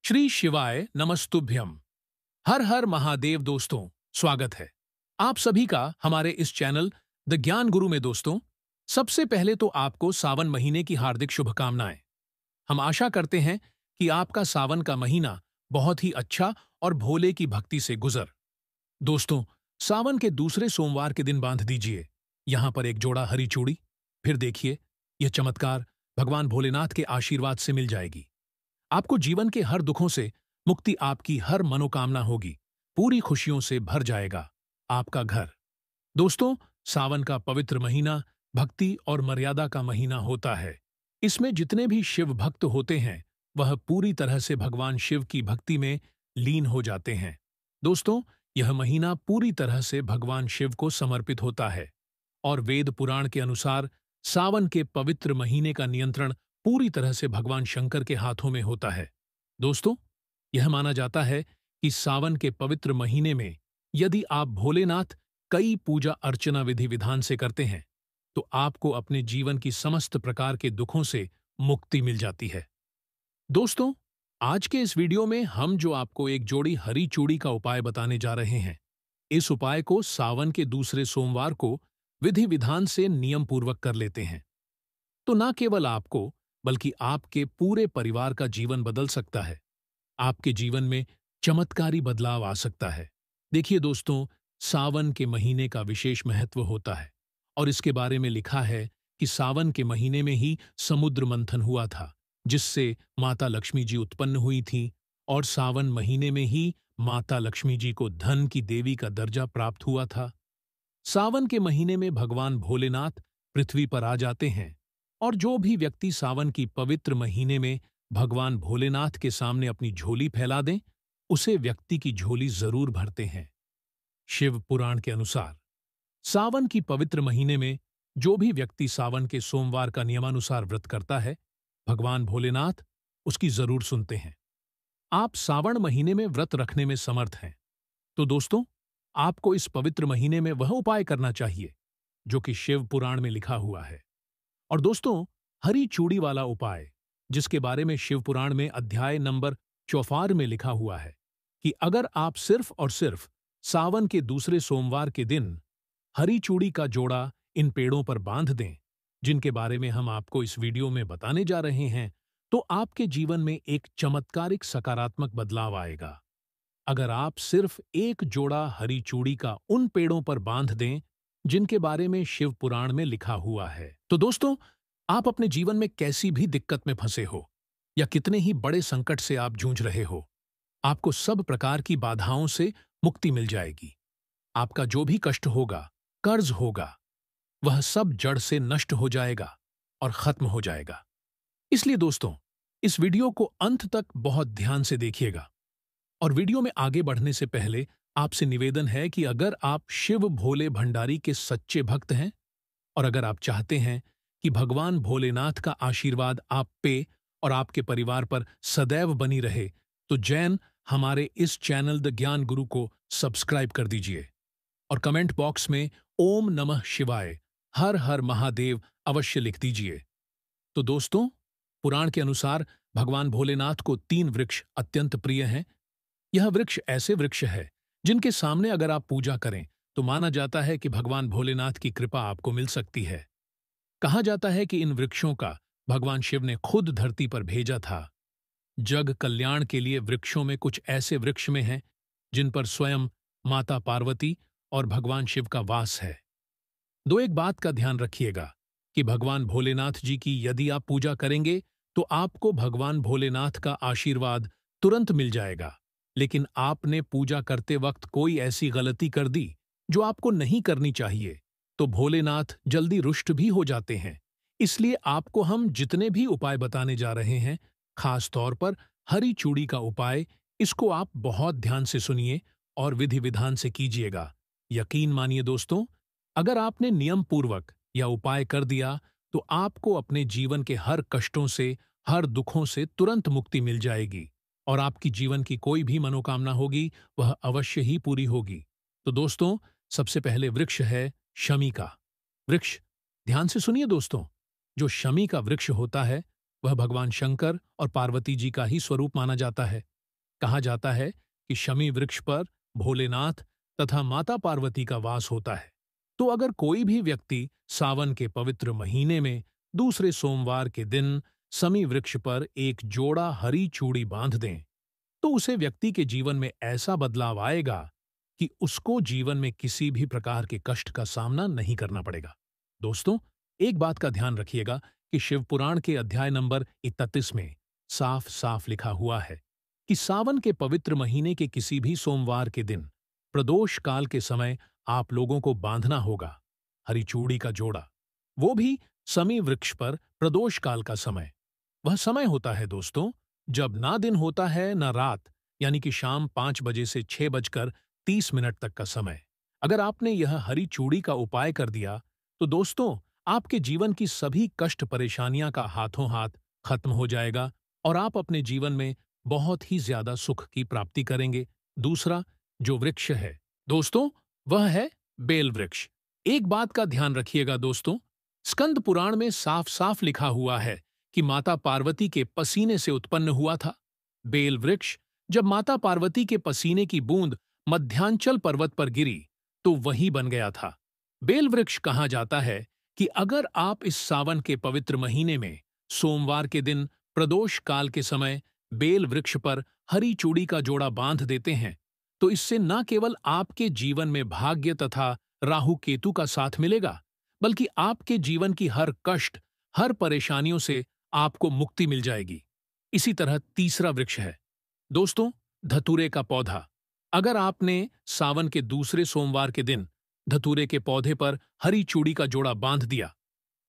श्री शिवाय नमस्तुभ्यम। हर हर महादेव दोस्तों, स्वागत है आप सभी का हमारे इस चैनल द ज्ञान गुरु में। दोस्तों, सबसे पहले तो आपको सावन महीने की हार्दिक शुभकामनाएं। हम आशा करते हैं कि आपका सावन का महीना बहुत ही अच्छा और भोले की भक्ति से गुजर। दोस्तों, सावन के दूसरे सोमवार के दिन बांध दीजिए यहां पर एक जोड़ा हरी चूड़ी। फिर देखिए, यह चमत्कार भगवान भोलेनाथ के आशीर्वाद से मिल जाएगी। आपको जीवन के हर दुखों से मुक्ति, आपकी हर मनोकामना होगी, पूरी खुशियों से भर जाएगा आपका घर। दोस्तों, सावन का पवित्र महीना भक्ति और मर्यादा का महीना होता है। इसमें जितने भी शिव भक्त होते हैं वह पूरी तरह से भगवान शिव की भक्ति में लीन हो जाते हैं। दोस्तों, यह महीना पूरी तरह से भगवान शिव को समर्पित होता है और वेद पुराण के अनुसार सावन के पवित्र महीने का नियंत्रण पूरी तरह से भगवान शंकर के हाथों में होता है। दोस्तों, यह माना जाता है कि सावन के पवित्र महीने में यदि आप भोलेनाथ कई पूजा अर्चना विधि विधान से करते हैं तो आपको अपने जीवन की समस्त प्रकार के दुखों से मुक्ति मिल जाती है। दोस्तों, आज के इस वीडियो में हम जो आपको एक जोड़ी हरी चूड़ी का उपाय बताने जा रहे हैं, इस उपाय को सावन के दूसरे सोमवार को विधि विधान से नियम पूर्वक कर लेते हैं तो न केवल आपको बल्कि आपके पूरे परिवार का जीवन बदल सकता है। आपके जीवन में चमत्कारी बदलाव आ सकता है। देखिए दोस्तों, सावन के महीने का विशेष महत्व होता है और इसके बारे में लिखा है कि सावन के महीने में ही समुद्र मंथन हुआ था, जिससे माता लक्ष्मी जी उत्पन्न हुई थी और सावन महीने में ही माता लक्ष्मी जी को धन की देवी का दर्जा प्राप्त हुआ था। सावन के महीने में भगवान भोलेनाथ पृथ्वी पर आ जाते हैं और जो भी व्यक्ति सावन की पवित्र महीने में भगवान भोलेनाथ के सामने अपनी झोली फैला दें, उसे व्यक्ति की झोली जरूर भरते हैं। शिव पुराण के अनुसार सावन की पवित्र महीने में जो भी व्यक्ति सावन के सोमवार का नियमानुसार व्रत करता है, भगवान भोलेनाथ उसकी जरूर सुनते हैं। आप सावन महीने में व्रत रखने में समर्थ हैं तो दोस्तों, आपको इस पवित्र महीने में वह उपाय करना चाहिए जो कि शिव पुराण में लिखा हुआ है। और दोस्तों, हरी चूड़ी वाला उपाय, जिसके बारे में शिव पुराण में अध्याय नंबर 54 में लिखा हुआ है कि अगर आप सिर्फ और सिर्फ सावन के दूसरे सोमवार के दिन हरी चूड़ी का जोड़ा इन पेड़ों पर बांध दें, जिनके बारे में हम आपको इस वीडियो में बताने जा रहे हैं, तो आपके जीवन में एक चमत्कारिक सकारात्मक बदलाव आएगा। अगर आप सिर्फ एक जोड़ा हरी चूड़ी का उन पेड़ों पर बांध दें जिनके बारे में शिव पुराण में लिखा हुआ है, तो दोस्तों, आप अपने जीवन में कैसी भी दिक्कत में फंसे हो या कितने ही बड़े संकट से आप जूझ रहे हो, आपको सब प्रकार की बाधाओं से मुक्ति मिल जाएगी। आपका जो भी कष्ट होगा, कर्ज होगा, वह सब जड़ से नष्ट हो जाएगा और खत्म हो जाएगा। इसलिए दोस्तों, इस वीडियो को अंत तक बहुत ध्यान से देखिएगा। और वीडियो में आगे बढ़ने से पहले आपसे निवेदन है कि अगर आप शिव भोले भंडारी के सच्चे भक्त हैं और अगर आप चाहते हैं कि भगवान भोलेनाथ का आशीर्वाद आप पे और आपके परिवार पर सदैव बनी रहे, तो जैन हमारे इस चैनल द ज्ञान गुरु को सब्सक्राइब कर दीजिए और कमेंट बॉक्स में ओम नमः शिवाय, हर हर महादेव अवश्य लिख दीजिए। तो दोस्तों, पुराण के अनुसार भगवान भोलेनाथ को 3 वृक्ष अत्यंत प्रिय हैं। यह वृक्ष ऐसे वृक्ष है जिनके सामने अगर आप पूजा करें तो माना जाता है कि भगवान भोलेनाथ की कृपा आपको मिल सकती है। कहा जाता है कि इन वृक्षों का भगवान शिव ने खुद धरती पर भेजा था। जग कल्याण के लिए वृक्षों में कुछ ऐसे वृक्ष में हैं जिन पर स्वयं माता पार्वती और भगवान शिव का वास है। एक बात का ध्यान रखिएगा कि भगवान भोलेनाथ जी की यदि आप पूजा करेंगे तो आपको भगवान भोलेनाथ का आशीर्वाद तुरंत मिल जाएगा। लेकिन आपने पूजा करते वक्त कोई ऐसी गलती कर दी जो आपको नहीं करनी चाहिए तो भोलेनाथ जल्दी रुष्ट भी हो जाते हैं। इसलिए आपको हम जितने भी उपाय बताने जा रहे हैं, खास तौर पर हरी चूड़ी का उपाय, इसको आप बहुत ध्यान से सुनिए और विधि विधान से कीजिएगा। यकीन मानिए दोस्तों, अगर आपने नियम पूर्वक यह उपाय कर दिया तो आपको अपने जीवन के हर कष्टों से, हर दुखों से तुरंत मुक्ति मिल जाएगी और आपकी जीवन की कोई भी मनोकामना होगी वह अवश्य ही पूरी होगी। तो दोस्तों, सबसे पहले वृक्ष है शमी का वृक्ष। ध्यान से सुनिए दोस्तों, जो शमी का वृक्ष होता है वह भगवान शंकर और पार्वती जी का ही स्वरूप माना जाता है। कहा जाता है कि शमी वृक्ष पर भोलेनाथ तथा माता पार्वती का वास होता है। तो अगर कोई भी व्यक्ति सावन के पवित्र महीने में दूसरे सोमवार के दिन शमी वृक्ष पर एक जोड़ा हरी चूड़ी बांध दें, तो उसे व्यक्ति के जीवन में ऐसा बदलाव आएगा कि उसको जीवन में किसी भी प्रकार के कष्ट का सामना नहीं करना पड़ेगा। दोस्तों, एक बात का ध्यान रखिएगा कि शिव पुराण के अध्याय नंबर 31 में साफ साफ लिखा हुआ है कि सावन के पवित्र महीने के किसी भी सोमवार के दिन प्रदोष काल के समय आप लोगों को बांधना होगा हरी चूड़ी का जोड़ा, वो भी शमी वृक्ष पर प्रदोष काल का समय। वह समय होता है दोस्तों जब ना दिन होता है ना रात, यानी कि शाम 5 बजे से 6:30 तक का समय। अगर आपने यह हरी चूड़ी का उपाय कर दिया तो दोस्तों आपके जीवन की सभी कष्ट परेशानियां का हाथों हाथ खत्म हो जाएगा और आप अपने जीवन में बहुत ही ज्यादा सुख की प्राप्ति करेंगे। दूसरा जो वृक्ष है दोस्तों, वह है बेल वृक्ष। एक बात का ध्यान रखिएगा दोस्तों, स्कंद पुराण में साफ साफ लिखा हुआ है कि माता पार्वती के पसीने से उत्पन्न हुआ था। बेल वृक्ष जब माता पार्वती के पसीने की बूंद मध्यांचल पर्वत पर गिरी तो वही बन गया था। बेल वृक्ष कहा जाता है कि अगर आप इस सावन के पवित्र महीने में सोमवार के दिन प्रदोष काल के समय बेल वृक्ष पर हरी चूड़ी का जोड़ा बांध देते हैं तो इससे न केवल आपके जीवन में भाग्य तथा राहु केतु का साथ मिलेगा, बल्कि आपके जीवन की हर कष्ट, हर परेशानियों से आपको मुक्ति मिल जाएगी। इसी तरह तीसरा वृक्ष है दोस्तों धतूरे का पौधा। अगर आपने सावन के दूसरे सोमवार के दिन धतूरे के पौधे पर हरी चूड़ी का जोड़ा बांध दिया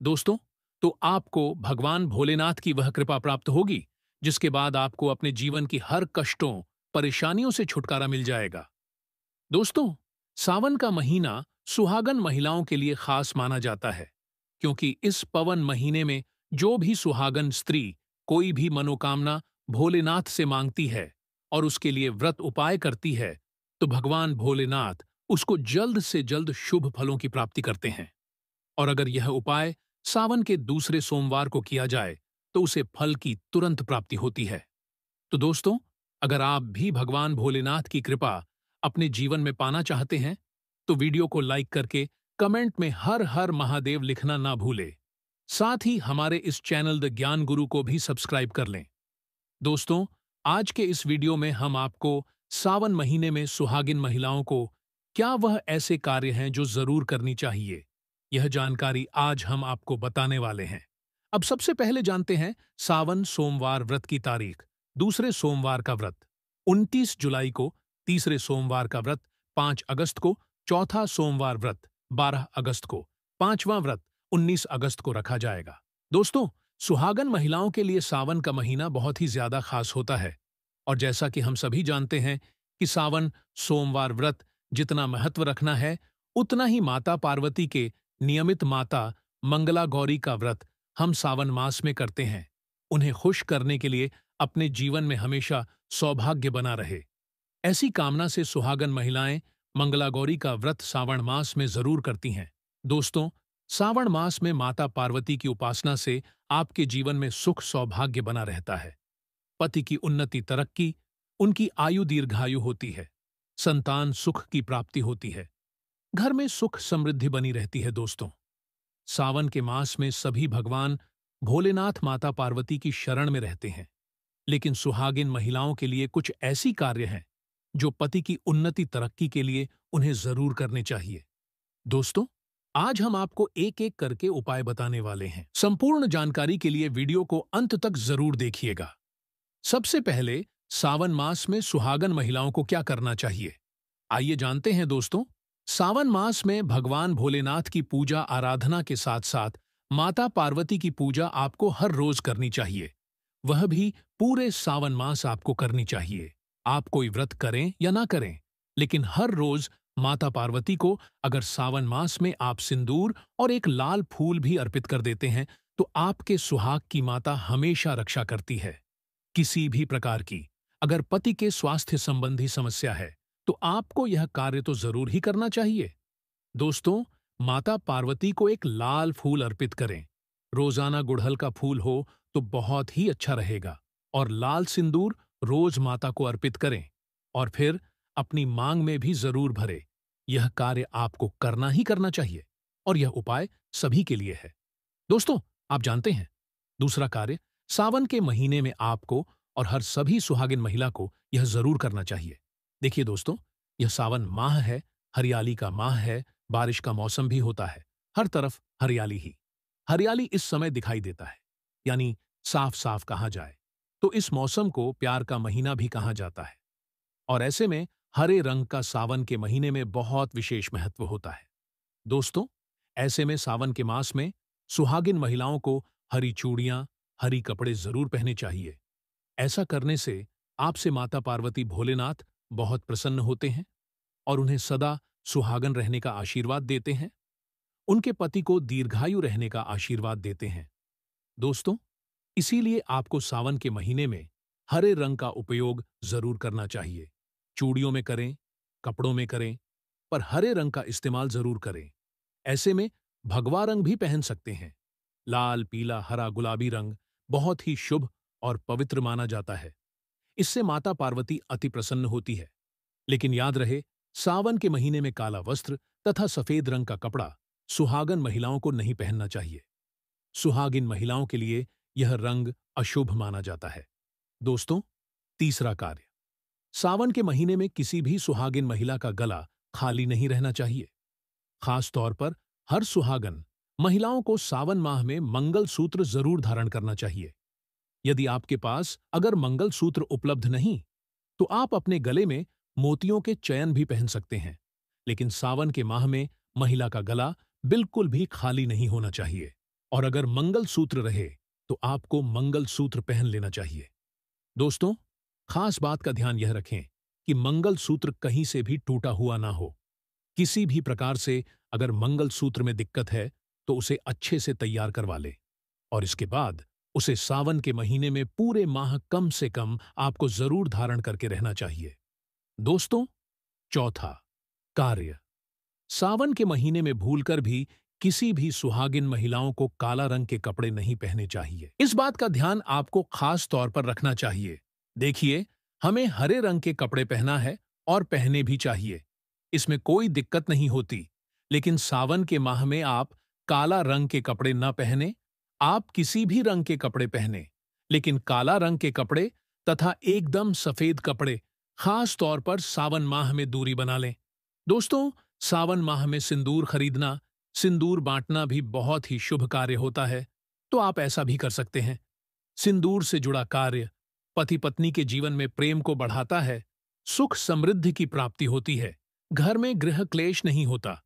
दोस्तों, तो आपको भगवान भोलेनाथ की वह कृपा प्राप्त होगी जिसके बाद आपको अपने जीवन की हर कष्टों, परेशानियों से छुटकारा मिल जाएगा। दोस्तों, सावन का महीना सुहागन महिलाओं के लिए खास माना जाता है क्योंकि इस पवन महीने में जो भी सुहागन स्त्री कोई भी मनोकामना भोलेनाथ से मांगती है और उसके लिए व्रत उपाय करती है तो भगवान भोलेनाथ उसको जल्द से जल्द शुभ फलों की प्राप्ति करते हैं। और अगर यह उपाय सावन के दूसरे सोमवार को किया जाए तो उसे फल की तुरंत प्राप्ति होती है। तो दोस्तों, अगर आप भी भगवान भोलेनाथ की कृपा अपने जीवन में पाना चाहते हैं तो वीडियो को लाइक करके कमेंट में हर हर महादेव लिखना ना भूले। साथ ही हमारे इस चैनल द ज्ञान गुरु को भी सब्सक्राइब कर लें। दोस्तों, आज के इस वीडियो में हम आपको सावन महीने में सुहागिन महिलाओं को क्या वह ऐसे कार्य हैं जो जरूर करनी चाहिए, यह जानकारी आज हम आपको बताने वाले हैं। अब सबसे पहले जानते हैं सावन सोमवार व्रत की तारीख। दूसरे सोमवार का व्रत 29 जुलाई को, तीसरे सोमवार का व्रत 5 अगस्त को, चौथा सोमवार व्रत 12 अगस्त को, पांचवां व्रत 19 अगस्त को रखा जाएगा। दोस्तों, सुहागन महिलाओं के लिए सावन का महीना बहुत ही ज्यादा खास होता है और जैसा कि हम सभी जानते हैं कि सावन सोमवार व्रत जितना महत्व रखना है उतना ही माता पार्वती के नियमित माता मंगला गौरी का व्रत हम सावन मास में करते हैं, उन्हें खुश करने के लिए अपने जीवन में हमेशा सौभाग्य बना रहे। ऐसी कामना से सुहागन महिलाएं मंगला गौरी का व्रत सावन मास में जरूर करती हैं। दोस्तों, सावन मास में माता पार्वती की उपासना से आपके जीवन में सुख सौभाग्य बना रहता है, पति की उन्नति तरक्की, उनकी आयु दीर्घायु होती है, संतान सुख की प्राप्ति होती है, घर में सुख समृद्धि बनी रहती है। दोस्तों, सावन के मास में सभी भगवान भोलेनाथ माता पार्वती की शरण में रहते हैं, लेकिन सुहागिन महिलाओं के लिए कुछ ऐसी कार्य हैं जो पति की उन्नति तरक्की के लिए उन्हें जरूर करने चाहिए। दोस्तों, आज हम आपको एक एक करके उपाय बताने वाले हैं। संपूर्ण जानकारी के लिए वीडियो को अंत तक जरूर देखिएगा। सबसे पहले सावन मास में सुहागन महिलाओं को क्या करना चाहिए, आइए जानते हैं। दोस्तों, सावन मास में भगवान भोलेनाथ की पूजा आराधना के साथ साथ माता पार्वती की पूजा आपको हर रोज करनी चाहिए, वह भी पूरे सावन मास आपको करनी चाहिए। आप कोई व्रत करें या ना करें, लेकिन हर रोज माता पार्वती को अगर सावन मास में आप सिंदूर और एक लाल फूल भी अर्पित कर देते हैं तो आपके सुहाग की माता हमेशा रक्षा करती है। किसी भी प्रकार की अगर पति के स्वास्थ्य संबंधी समस्या है तो आपको यह कार्य तो जरूर ही करना चाहिए। दोस्तों, माता पार्वती को एक लाल फूल अर्पित करें। रोजाना गुड़हल का फूल हो तो बहुत ही अच्छा रहेगा और लाल सिंदूर रोज माता को अर्पित करें और फिर अपनी मांग में भी जरूर भरे। यह कार्य आपको करना ही करना चाहिए और यह उपाय सभी के लिए है। दोस्तों, आप जानते हैं, दूसरा कार्य सावन के महीने में आपको और हर सभी सुहागिन महिला को यह जरूर करना चाहिए। देखिए दोस्तों, यह सावन माह है, हरियाली का माह है, बारिश का मौसम भी होता है। हर तरफ हरियाली ही हरियाली इस समय दिखाई देता है, यानी साफ साफ कहा जाए तो इस मौसम को प्यार का महीना भी कहा जाता है। और ऐसे में हरे रंग का सावन के महीने में बहुत विशेष महत्व होता है। दोस्तों, ऐसे में सावन के मास में सुहागिन महिलाओं को हरी चूड़ियां, हरी कपड़े जरूर पहने चाहिए। ऐसा करने से आपसे माता पार्वती भोलेनाथ बहुत प्रसन्न होते हैं और उन्हें सदा सुहागन रहने का आशीर्वाद देते हैं। उनके पति को दीर्घायु रहने का आशीर्वाद देते हैं। दोस्तों, इसीलिए आपको सावन के महीने में हरे रंग का उपयोग जरूर करना चाहिए। चूड़ियों में करें, कपड़ों में करें, पर हरे रंग का इस्तेमाल जरूर करें। ऐसे में भगवा रंग भी पहन सकते हैं। लाल, पीला, हरा, गुलाबी रंग बहुत ही शुभ और पवित्र माना जाता है। इससे माता पार्वती अति प्रसन्न होती है। लेकिन याद रहे, सावन के महीने में काला वस्त्र तथा सफेद रंग का कपड़ा सुहागन महिलाओं को नहीं पहनना चाहिए। सुहागिन महिलाओं के लिए यह रंग अशुभ माना जाता है। दोस्तों, तीसरा कार्य, सावन के महीने में किसी भी सुहागिन महिला का गला खाली नहीं रहना चाहिए। खास तौर पर हर सुहागन महिलाओं को सावन माह में मंगल सूत्र जरूर धारण करना चाहिए। यदि आपके पास अगर मंगल सूत्र उपलब्ध नहीं, तो आप अपने गले में मोतियों के चयन भी पहन सकते हैं। लेकिन सावन के माह में महिला का गला बिल्कुल भी खाली नहीं होना चाहिए। और अगर मंगल सूत्र रहे तो आपको मंगल सूत्र पहन लेना चाहिए। दोस्तों, खास बात का ध्यान यह रखें कि मंगल सूत्र कहीं से भी टूटा हुआ ना हो। किसी भी प्रकार से अगर मंगल सूत्र में दिक्कत है तो उसे अच्छे से तैयार करवा ले और इसके बाद उसे सावन के महीने में पूरे माह कम से कम आपको जरूर धारण करके रहना चाहिए। दोस्तों, चौथा कार्य, सावन के महीने में भूलकर भी किसी भी सुहागिन महिलाओं को काला रंग के कपड़े नहीं पहने चाहिए। इस बात का ध्यान आपको खास तौर पर रखना चाहिए। देखिए, हमें हरे रंग के कपड़े पहना है और पहने भी चाहिए, इसमें कोई दिक्कत नहीं होती। लेकिन सावन के माह में आप काला रंग के कपड़े न पहने, आप किसी भी रंग के कपड़े पहने, लेकिन काला रंग के कपड़े तथा एकदम सफेद कपड़े खास तौर पर सावन माह में दूरी बना लें। दोस्तों, सावन माह में सिंदूर खरीदना, सिंदूर बांटना भी बहुत ही शुभ कार्य होता है, तो आप ऐसा भी कर सकते हैं। सिंदूर से जुड़ा कार्य पति पत्नी के जीवन में प्रेम को बढ़ाता है, सुख समृद्धि की प्राप्ति होती है, घर में गृह क्लेश नहीं होता।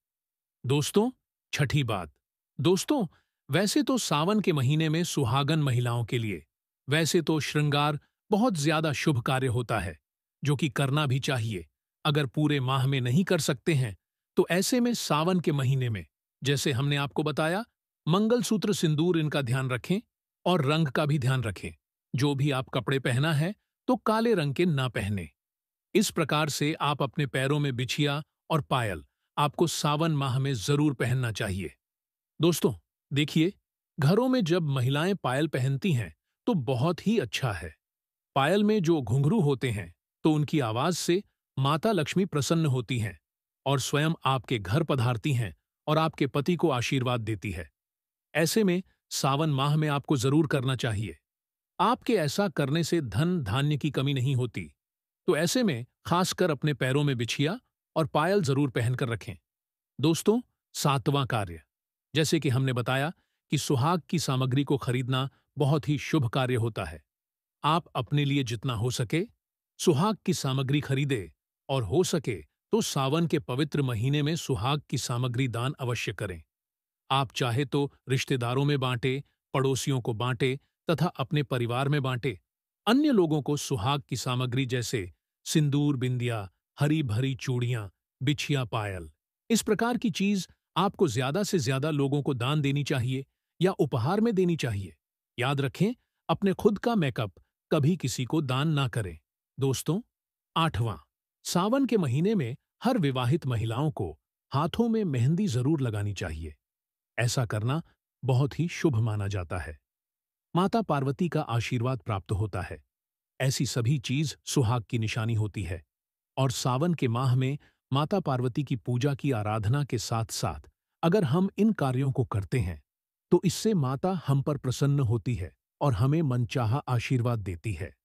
दोस्तों, छठी बात, दोस्तों, वैसे तो सावन के महीने में सुहागन महिलाओं के लिए वैसे तो श्रृंगार बहुत ज्यादा शुभ कार्य होता है, जो कि करना भी चाहिए। अगर पूरे माह में नहीं कर सकते हैं तो ऐसे में सावन के महीने में, जैसे हमने आपको बताया, मंगलसूत्र, सिंदूर, इनका ध्यान रखें और रंग का भी ध्यान रखें। जो भी आप कपड़े पहना है तो काले रंग के ना पहने। इस प्रकार से आप अपने पैरों में बिछिया और पायल आपको सावन माह में जरूर पहनना चाहिए। दोस्तों, देखिए, घरों में जब महिलाएं पायल पहनती हैं तो बहुत ही अच्छा है। पायल में जो घुंघरू होते हैं तो उनकी आवाज से माता लक्ष्मी प्रसन्न होती हैं और स्वयं आपके घर पधारती हैं और आपके पति को आशीर्वाद देती है। ऐसे में सावन माह में आपको जरूर करना चाहिए। आपके ऐसा करने से धन धान्य की कमी नहीं होती। तो ऐसे में खासकर अपने पैरों में बिछिया और पायल जरूर पहनकर रखें। दोस्तों, सातवां कार्य, जैसे कि हमने बताया कि सुहाग की सामग्री को खरीदना बहुत ही शुभ कार्य होता है। आप अपने लिए जितना हो सके सुहाग की सामग्री खरीदे और हो सके तो सावन के पवित्र महीने में सुहाग की सामग्री दान अवश्य करें। आप चाहे तो रिश्तेदारों में बांटे, पड़ोसियों को बांटे तथा अपने परिवार में बांटे। अन्य लोगों को सुहाग की सामग्री जैसे सिंदूर, बिंदिया, हरी भरी चूड़ियां, बिछिया, पायल, इस प्रकार की चीज आपको ज्यादा से ज्यादा लोगों को दान देनी चाहिए या उपहार में देनी चाहिए। याद रखें, अपने खुद का मेकअप कभी किसी को दान ना करें। दोस्तों, आठवां, सावन के महीने में हर विवाहित महिलाओं को हाथों में मेहंदी जरूर लगानी चाहिए। ऐसा करना बहुत ही शुभ माना जाता है। माता पार्वती का आशीर्वाद प्राप्त होता है। ऐसी सभी चीज सुहाग की निशानी होती है। और सावन के माह में माता पार्वती की पूजा की आराधना के साथ साथ अगर हम इन कार्यों को करते हैं तो इससे माता हम पर प्रसन्न होती है और हमें मनचाहा आशीर्वाद देती है।